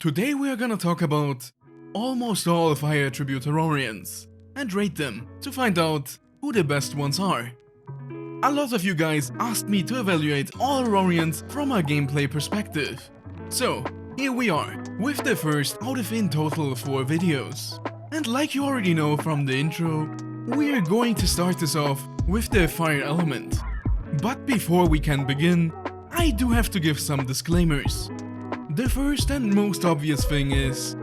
Today we are gonna talk about almost all fire attribute aurorians and rate them to find out who the best ones are. A lot of you guys asked me to evaluate all aurorians from a gameplay perspective. So, here we are, with the first out of in total 4 videos. And like you already know from the intro, we are going to start this off with the fire element. But before we can begin, I do have to give some disclaimers. The first and most obvious thing is,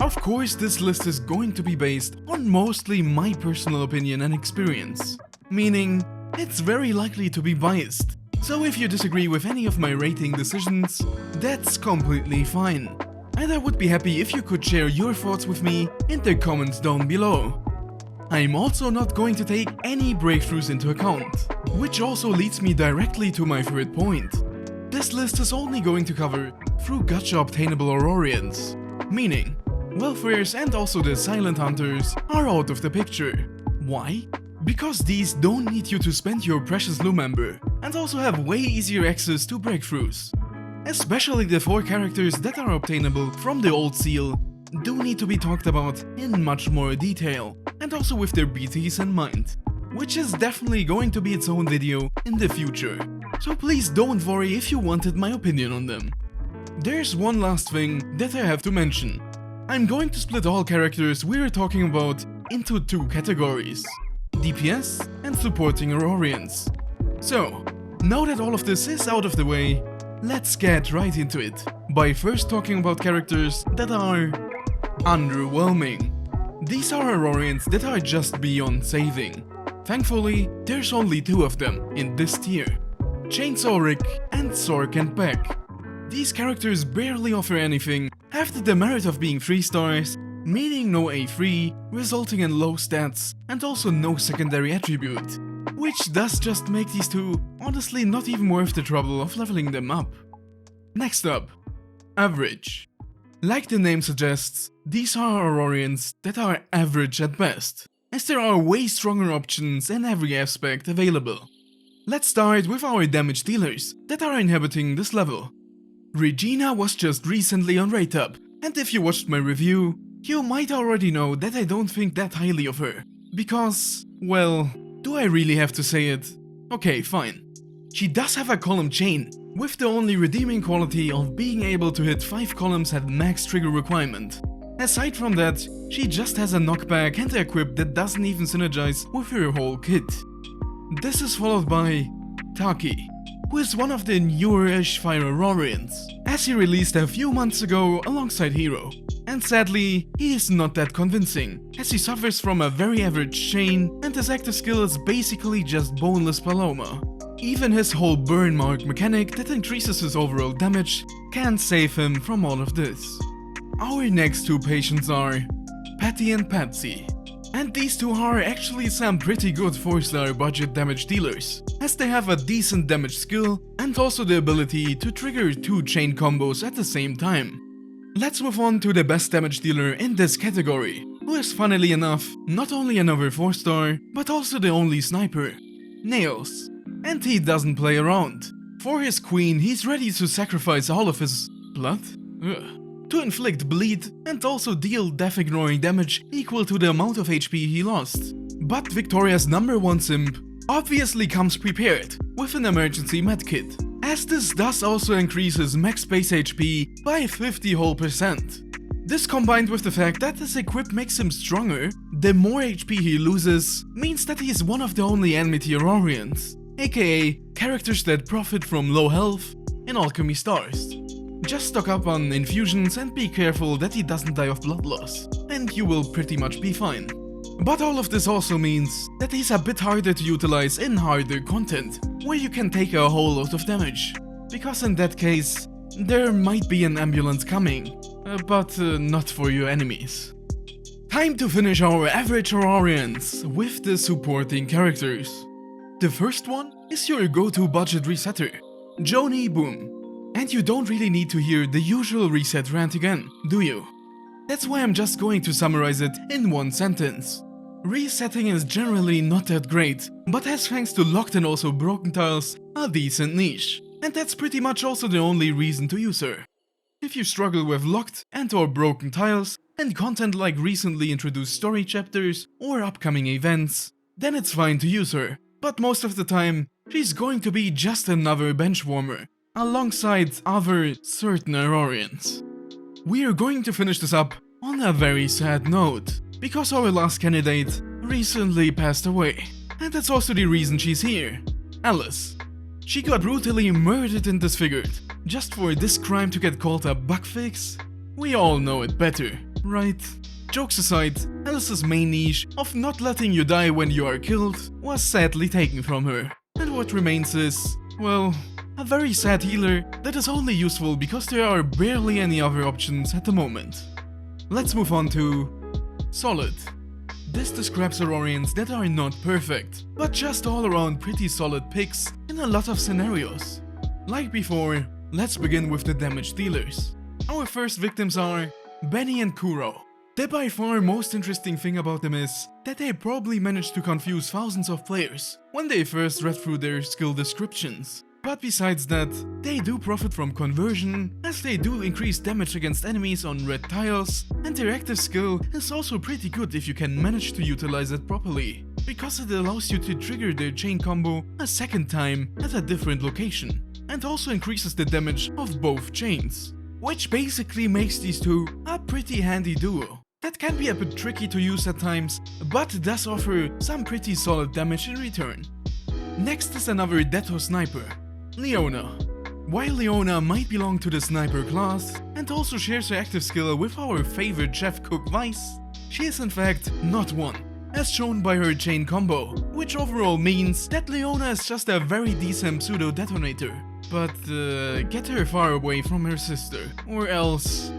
of course this list is going to be based on mostly my personal opinion and experience. Meaning, it's very likely to be biased. So if you disagree with any of my rating decisions, that's completely fine. And I would be happy if you could share your thoughts with me in the comments down below. I'm also not going to take any breakthroughs into account, which also leads me directly to my third point. This list is only going to cover through gacha obtainable aurorians, meaning welfares and also the silent hunters are out of the picture. Why? Because these don't need you to spend your precious Lumember and also have way easier access to breakthroughs. Especially the 4 characters that are obtainable from the old seal do need to be talked about in much more detail and also with their BTs in mind, which is definitely going to be its own video in the future. So please don't worry if you wanted my opinion on them. There's one last thing that I have to mention. I'm going to split all characters we're talking about into 2 categories: DPS and supporting aurorians. So, now that all of this is out of the way, let's get right into it, by first talking about characters that are underwhelming. These are aurorians that are just beyond saving. Thankfully, there's only 2 of them in this tier: Chainsaw Rick and Sork and Beck. These characters barely offer anything, have the demerit of being 3 stars, meaning no A3, resulting in low stats, and also no secondary attribute, which does just make these 2 honestly not even worth the trouble of leveling them up. Next up, average. Like the name suggests, these are aurorians that are average at best, as there are way stronger options in every aspect available. Let's start with our damage dealers that are inhabiting this level. Regina was just recently on rate up, and if you watched my review, you might already know that I don't think that highly of her, because, well, do I really have to say it? Okay, fine. She does have a column chain, with the only redeeming quality of being able to hit 5 columns at max trigger requirement. Aside from that, she just has a knockback and a equip that doesn't even synergize with her whole kit. This is followed by Taki, who is one of the newer-ish fire aurorians, as he released a few months ago alongside Hero. And sadly, he is not that convincing, as he suffers from a very average chain and his active skill is basically just boneless Paloma. Even his whole burn mark mechanic that increases his overall damage can't save him from all of this. Our next 2 patients are Patty and Patsy. And these 2 are actually some pretty good 4-star budget damage dealers, as they have a decent damage skill and also the ability to trigger 2 chain combos at the same time. Let's move on to the best damage dealer in this category, who is funnily enough not only another 4-star, but also the only sniper, Nails. And he doesn't play around. For his queen, he's ready to sacrifice all of his blood? To inflict bleed and also deal death-ignoring damage equal to the amount of HP he lost. But Victoria's #1 simp obviously comes prepared with an emergency medkit, as this does also increase his max base HP by 50%. This combined with the fact that his equip makes him stronger, the more HP he loses means that he is one of the only enmity aurorians, aka characters that profit from low health in Alchemy Stars. Just stock up on infusions and be careful that he doesn't die of blood loss, and you will pretty much be fine. But all of this also means that he's a bit harder to utilize in harder content, where you can take a whole lot of damage, because in that case, there might be an ambulance coming, but not for your enemies. Time to finish our average aurorians with the supporting characters. The first one is your go-to budget resetter, Joni Boom. And you don't really need to hear the usual reset rant again, do you? That's why I'm just going to summarize it in 1 sentence. Resetting is generally not that great, but has, thanks to locked and also broken tiles, a decent niche. And that's pretty much also the only reason to use her. If you struggle with locked and/or broken tiles, and content like recently introduced story chapters or upcoming events, then it's fine to use her. But most of the time, she's going to be just another bench warmer, alongside other certain aurorians. We are going to finish this up on a very sad note, because our last candidate recently passed away. And that's also the reason she's here. Alice. She got brutally murdered and disfigured, just for this crime to get called a bug fix? We all know it better, right? Jokes aside, Alice's main niche of not letting you die when you are killed was sadly taken from her. And what remains is, well, a very sad healer that is only useful because there are barely any other options at the moment. Let's move on to Solid. This describes aurorians that are not perfect, but just all around pretty solid picks in a lot of scenarios. Like before, let's begin with the damage dealers. Our first victims are Benny and Kuro. The by far most interesting thing about them is that they probably managed to confuse thousands of players when they first read through their skill descriptions. But besides that, they do profit from conversion, as they do increase damage against enemies on red tiles, and their active skill is also pretty good if you can manage to utilize it properly, because it allows you to trigger their chain combo a second time at a different location, and also increases the damage of both chains, which basically makes these two a pretty handy duo. That can be a bit tricky to use at times, but does offer some pretty solid damage in return. Next is another Detto sniper, Leona. While Leona might belong to the sniper class, and also shares her active skill with our favorite chef cook Vice, she is in fact not one, as shown by her chain combo, which overall means that Leona is just a very decent pseudo detonator. But get her far away from her sister, or else.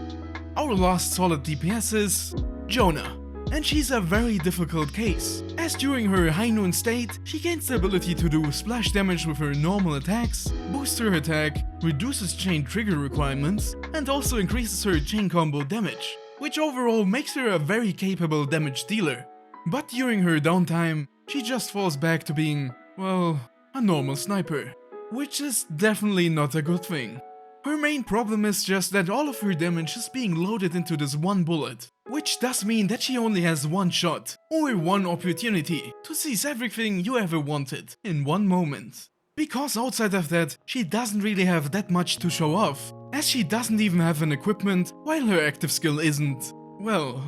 Our last solid DPS is Jonah. And she's a very difficult case, as during her high noon state, she gains the ability to do splash damage with her normal attacks, boosts her attack, reduces chain trigger requirements, and also increases her chain combo damage, which overall makes her a very capable damage dealer. But during her downtime, she just falls back to being, well, a normal sniper, which is definitely not a good thing. Her main problem is just that all of her damage is being loaded into this one bullet, which does mean that she only has one shot, or one opportunity, to seize everything you ever wanted in one moment. Because outside of that, she doesn't really have that much to show off, as she doesn't even have an equipment, while her active skill isn't, well,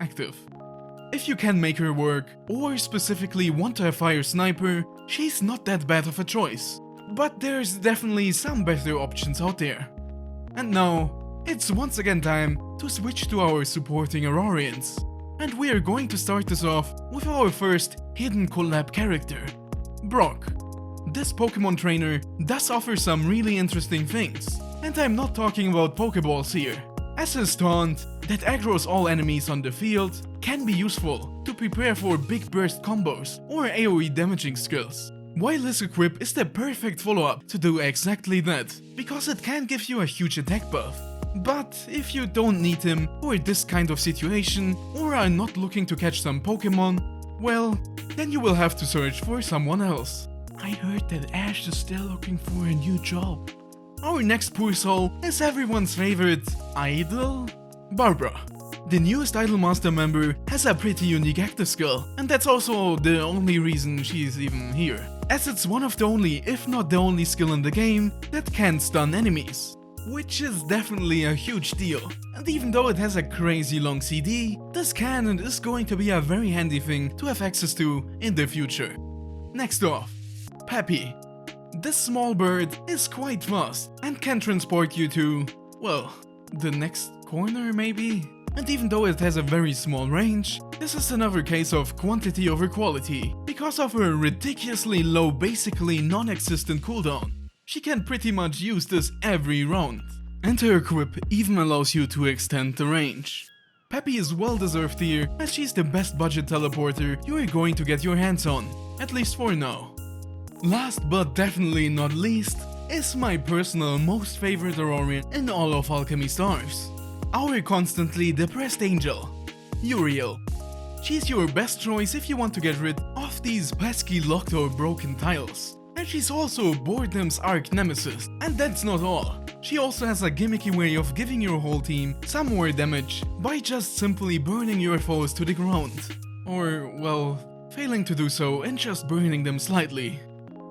active. If you can make her work, or specifically want a fire sniper, she's not that bad of a choice. But there's definitely some better options out there. And now, it's once again time to switch to our supporting aurorians. And we are going to start this off with our first hidden collab character, Brock. This Pokemon trainer does offer some really interesting things. And I'm not talking about Pokeballs here, as his taunt that aggroes all enemies on the field can be useful to prepare for big burst combos or AoE damaging skills. While his equip is the perfect follow-up to do exactly that, because it can give you a huge attack buff. But if you don't need him for this kind of situation, or are not looking to catch some Pokemon, well, then you will have to search for someone else. I heard that Ash is still looking for a new job. Our next poor soul is everyone's favorite idol, Barbara. The newest Idolmaster member has a pretty unique active skill, and that's also the only reason she's even here, as it's one of the only, if not the only skill in the game that can stun enemies, which is definitely a huge deal. And even though it has a crazy long CD, this cannon is going to be a very handy thing to have access to in the future. Next off, Peppy. This small bird is quite fast and can transport you to, well, the next corner maybe? And even though it has a very small range, this is another case of quantity over quality, because of her ridiculously low, basically non-existent cooldown. She can pretty much use this every round, and her equip even allows you to extend the range. Peppy is well deserved here, as she's the best budget teleporter you are going to get your hands on, at least for now. Last but definitely not least, is my personal most favorite aurorian in all of Alchemy Stars. Our constantly depressed angel, Uriel. She's your best choice if you want to get rid of these pesky locked or broken tiles. And she's also Boredom's arch nemesis. And that's not all. She also has a gimmicky way of giving your whole team some more damage by just simply burning your foes to the ground. Or, well, failing to do so and just burning them slightly.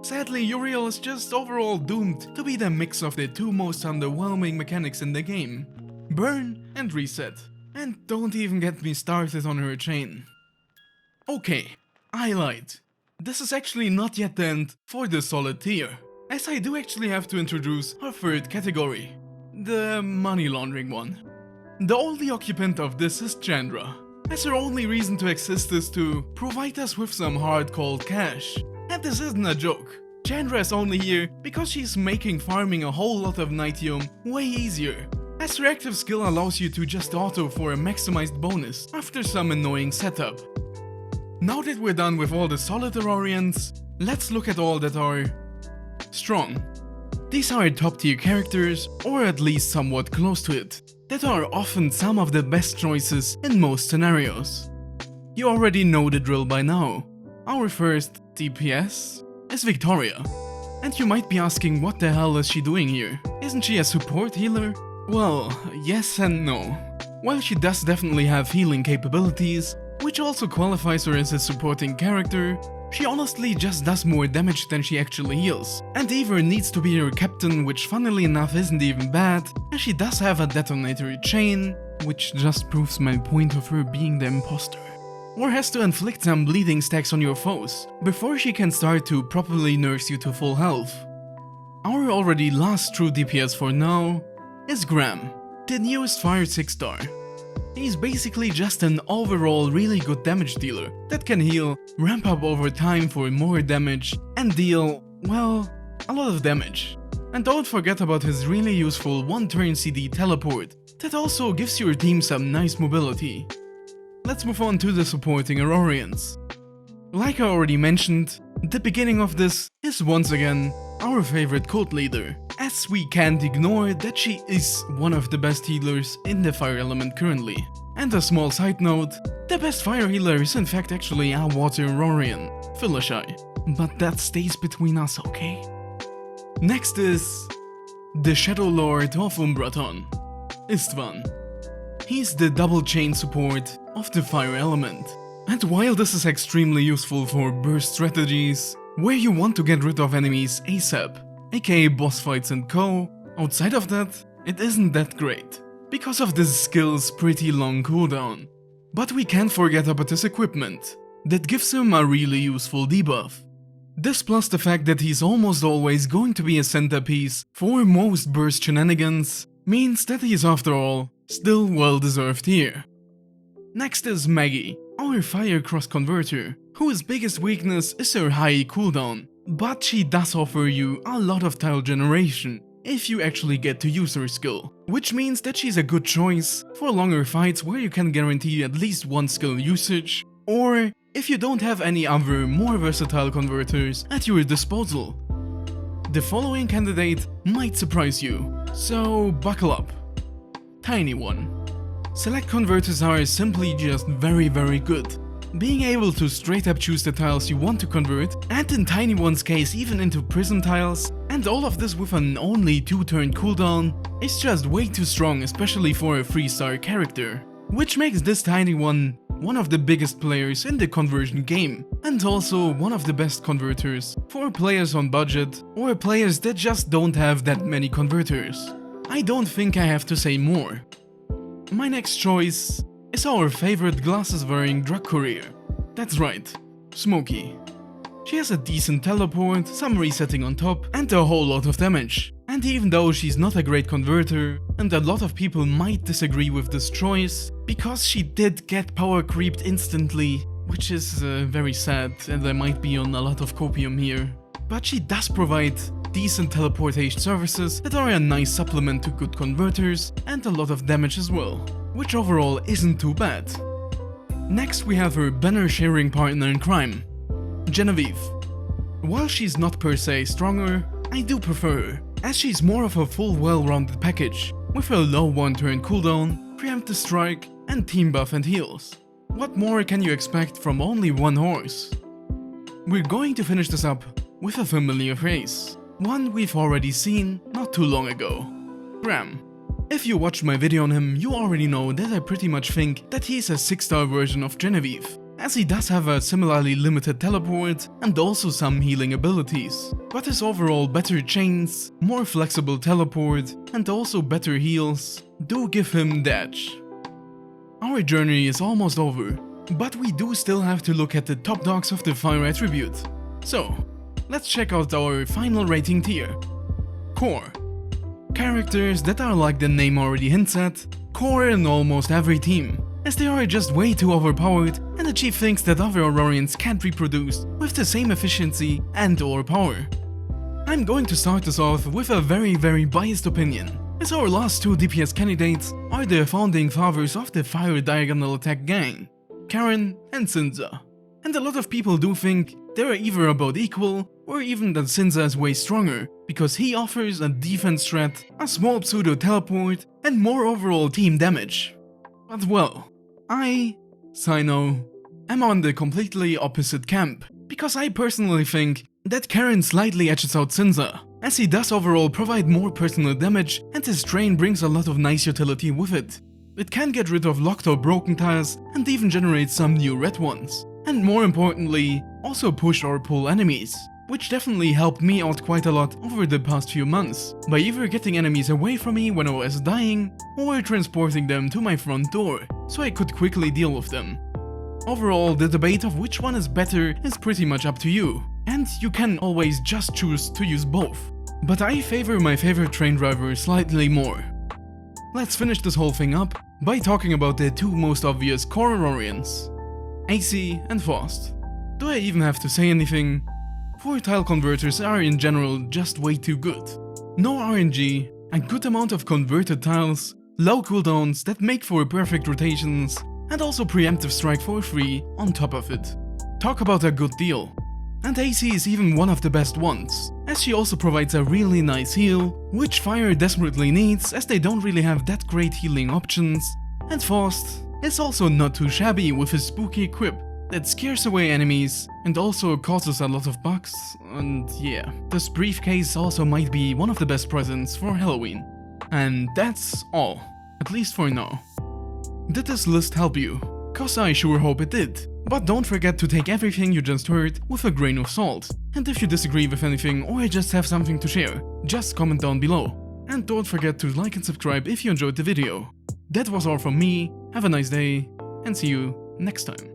Sadly, Uriel is just overall doomed to be the mix of the two most underwhelming mechanics in the game. Burn and reset. And don't even get me started on her chain. Okay, I lied. This is actually not yet the end for the solid tier, as I do actually have to introduce our third category, the money laundering one. The only occupant of this is Chandra, as her only reason to exist is to provide us with some hard cold cash. And this isn't a joke. Chandra is only here because she's making farming a whole lot of Nitium way easier, as her active skill allows you to just auto for a maximized bonus after some annoying setup. Now that we're done with all the solid aurorians, let's look at all that are strong. These are top tier characters, or at least somewhat close to it, that are often some of the best choices in most scenarios. You already know the drill by now. Our first DPS is Victoria. And you might be asking, what the hell is she doing here? Isn't she a support healer? Well, yes and no. While she does definitely have healing capabilities, which also qualifies her as a supporting character, she honestly just does more damage than she actually heals, and even needs to be your captain, which funnily enough isn't even bad, as she does have a detonatory chain, which just proves my point of her being the imposter. Or has to inflict some bleeding stacks on your foes, before she can start to properly nurse you to full health. Our already last true DPS for now is Graham, the newest Fire 6 star. He's basically just an overall really good damage dealer that can heal, ramp up over time for more damage, and deal, well, a lot of damage. And don't forget about his really useful one-turn CD teleport that also gives your team some nice mobility. Let's move on to the supporting aurorians. Like I already mentioned, the beginning of this is once again our favorite cult leader, as we can't ignore that she is one of the best healers in the fire element currently. And a small side note, the best fire healer is in fact actually a water aurorian, Philishai, but that stays between us, okay? Next is the Shadow Lord of Umbraton, Istvan. He's the double chain support of the fire element. And while this is extremely useful for burst strategies, where you want to get rid of enemies ASAP, aka boss fights and co, outside of that, it isn't that great, because of this skill's pretty long cooldown. But we can't forget about his equipment, that gives him a really useful debuff. This plus the fact that he's almost always going to be a centerpiece for most burst shenanigans, means that he's after all, still well deserved here. Next is Maggie, our fire cross converter, whose biggest weakness is her high cooldown, but she does offer you a lot of tile generation if you actually get to use her skill, which means that she's a good choice for longer fights where you can guarantee at least one skill usage, or if you don't have any other more versatile converters at your disposal. The following candidate might surprise you, so buckle up. Tiny One. Select converters are simply just very good. Being able to straight up choose the tiles you want to convert, and in Tiny One's case even into prison tiles, and all of this with an only 2-turn cooldown, is just way too strong, especially for a 3-star character. Which makes this Tiny One one of the biggest players in the conversion game, and also one of the best converters for players on budget, or players that just don't have that many converters. I don't think I have to say more. My next choice is our favorite glasses-wearing drug courier. That's right, Smokey. She has a decent teleport, some resetting on top, and a whole lot of damage. And even though she's not a great converter, and a lot of people might disagree with this choice, because she did get power creeped instantly, which is very sad, and I might be on a lot of copium here. But she does provide decent teleportation services that are a nice supplement to good converters, and a lot of damage as well, which overall isn't too bad. Next we have her banner sharing partner in crime, Genevieve. While she's not per se stronger, I do prefer her, as she's more of a full well-rounded package, with a low 1-turn cooldown, preemptive strike, and team buff and heals. What more can you expect from only one horse? We're going to finish this up with a familiar face, one we've already seen not too long ago. Graham. If you watched my video on him, you already know that I pretty much think that he's a 6-star version of Genevieve, as he does have a similarly limited teleport and also some healing abilities. But his overall better chains, more flexible teleport and also better heals do give him the edge. Our journey is almost over, but we do still have to look at the top dogs of the fire attribute. So, let's check out our final rating tier. Core. Characters that are, like the name already hints at, core in almost every team, as they are just way too overpowered and achieve things that other aurorians can't reproduce with the same efficiency and or power. I'm going to start this off with a very biased opinion, as our last two DPS candidates are the founding fathers of the fire diagonal attack gang, Karen and Sinza. And a lot of people do think they're either about equal or even that Sinza is way stronger, because he offers a defense threat, a small pseudo teleport and more overall team damage. But well, I, SyNo, am on the completely opposite camp, because I personally think that Karen slightly edges out Sinza, as he does overall provide more personal damage and his train brings a lot of nice utility with it. It can get rid of locked or broken tiles and even generate some new red ones. And more importantly, also push or pull enemies, which definitely helped me out quite a lot over the past few months, by either getting enemies away from me when I was dying, or transporting them to my front door, so I could quickly deal with them. Overall, the debate of which one is better is pretty much up to you, and you can always just choose to use both. But I favor my favorite train driver slightly more. Let's finish this whole thing up by talking about the two most obvious core aurorians, AC and Faust. Do I even have to say anything? 4 tile converters are in general just way too good. No RNG, a good amount of converted tiles, low cooldowns that make for perfect rotations, and also preemptive strike for free on top of it. Talk about a good deal. And AC is even one of the best ones, as she also provides a really nice heal, which fire desperately needs as they don't really have that great healing options, and Faust is also not too shabby with his spooky equip that scares away enemies and also causes a lot of bugs, and yeah, this briefcase also might be one of the best presents for Halloween. And that's all, at least for now. Did this list help you? Cause I sure hope it did. But don't forget to take everything you just heard with a grain of salt. And if you disagree with anything or just have something to share, just comment down below. And don't forget to like and subscribe if you enjoyed the video. That was all from me, have a nice day, and see you next time.